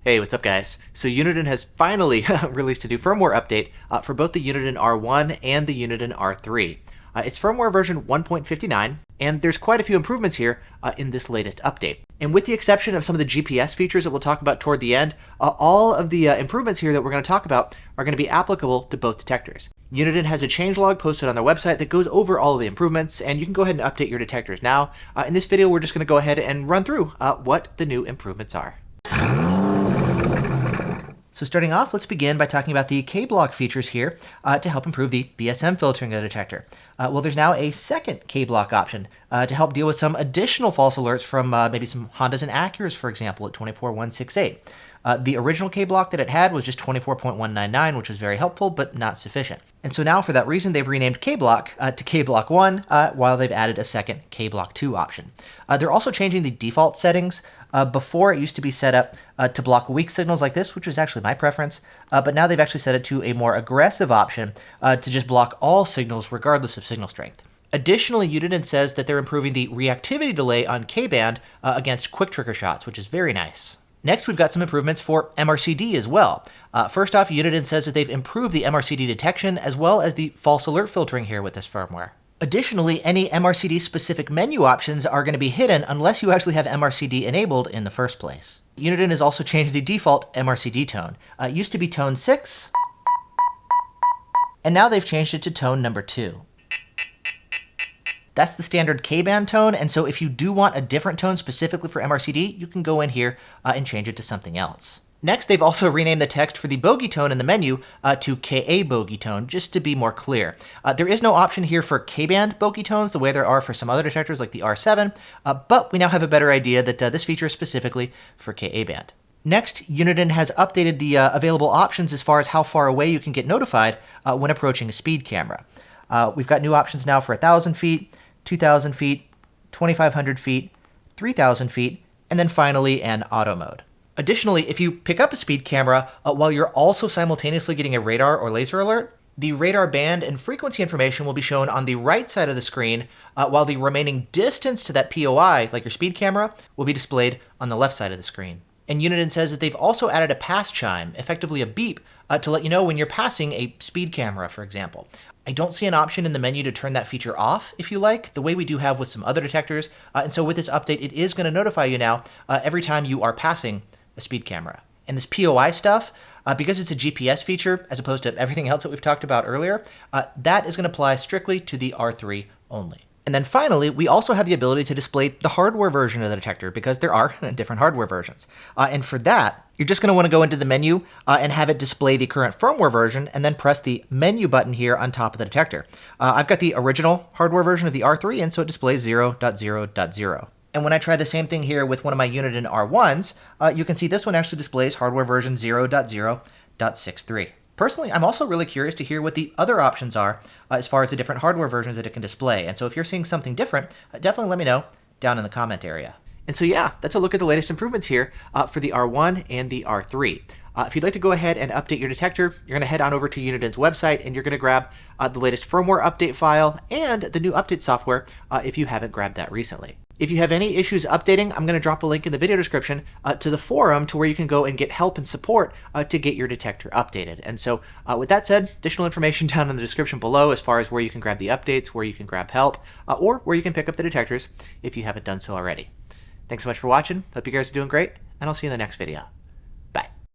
Hey, what's up guys? So Uniden has finally released a new firmware update for both the Uniden R1 and the Uniden R3. It's firmware version 1.59, and there's quite a few improvements here in this latest update. And with the exception of some of the GPS features that we'll talk about toward the end, all of the improvements here that we're going to talk about are going to be applicable to both detectors. Uniden has a changelog posted on their website that goes over all of the improvements, and you can go ahead and update your detectors now. In this video, we're just going to go ahead and run through what the new improvements are. So starting off, let's begin by talking about the K-block features here to help improve the BSM filtering of the detector. Well, there's now a second K-block option to help deal with some additional false alerts from maybe some Hondas and Acuras, for example, at 24.168. The original K-block that it had was just 24.199, which was very helpful, but not sufficient. And so now, for that reason, they've renamed K-block to K-block 1, while they've added a second K-block 2 option. They're also changing the default settings. Before, it used to be set up to block weak signals like this, which was actually my preference, but now they've actually set it to a more aggressive option to just block all signals regardless of signal strength. Additionally, Uniden says that they're improving the reactivity delay on K-band against quick trigger shots, which is very nice. Next, we've got some improvements for MRCD as well. First off, Uniden says that they've improved the MRCD detection as well as the false alert filtering here with this firmware. Additionally, any MRCD-specific menu options are going to be hidden unless you actually have MRCD enabled in the first place. Uniden has also changed the default MRCD tone. It used to be tone 6, and now they've changed it to tone number 2. That's the standard K-band tone, and so if you do want a different tone specifically for MRCD, you can go in here and change it to something else. Next, they've also renamed the text for the Bogey Tone in the menu to KA Bogey Tone, just to be more clear. There is no option here for K-band Bogey Tones the way there are for some other detectors like the R7, but we now have a better idea that this feature is specifically for KA band. Next, Uniden has updated the available options as far as how far away you can get notified when approaching a speed camera. We've got new options now for 1,000 feet, 2,000 feet, 2,500 feet, 3,000 feet, and then finally an auto mode. Additionally, if you pick up a speed camera while you're also simultaneously getting a radar or laser alert, the radar band and frequency information will be shown on the right side of the screen, while the remaining distance to that POI, like your speed camera, will be displayed on the left side of the screen. And Uniden says that they've also added a pass chime, effectively a beep, to let you know when you're passing a speed camera, for example. I don't see an option in the menu to turn that feature off, if you like, the way we do have with some other detectors. And so with this update, it is going to notify you now every time you are passing a speed camera. And this POI stuff, because it's a GPS feature, as opposed to everything else that we've talked about earlier, that is going to apply strictly to the R3 only. And then finally, we also have the ability to display the hardware version of the detector, because there are different hardware versions. And for that, you're just going to want to go into the menu and have it display the current firmware version, and then press the menu button here on top of the detector. I've got the original hardware version of the R3, and so it displays 0.0.0. And when I try the same thing here with one of my Uniden R1s, you can see this one actually displays hardware version 0.0.63. Personally, I'm also really curious to hear what the other options are as far as the different hardware versions that it can display. And so if you're seeing something different, definitely let me know down in the comment area. And so yeah, that's a look at the latest improvements here for the R1 and the R3. If you'd like to go ahead and update your detector, you're going to head on over to Uniden's website and you're going to grab the latest firmware update file and the new update software if you haven't grabbed that recently. If you have any issues updating, I'm going to drop a link in the video description to the forum to where you can go and get help and support to get your detector updated. And so with that said, additional information down in the description below as far as where you can grab the updates, where you can grab help, or where you can pick up the detectors if you haven't done so already. Thanks so much for watching. Hope you guys are doing great, and I'll see you in the next video.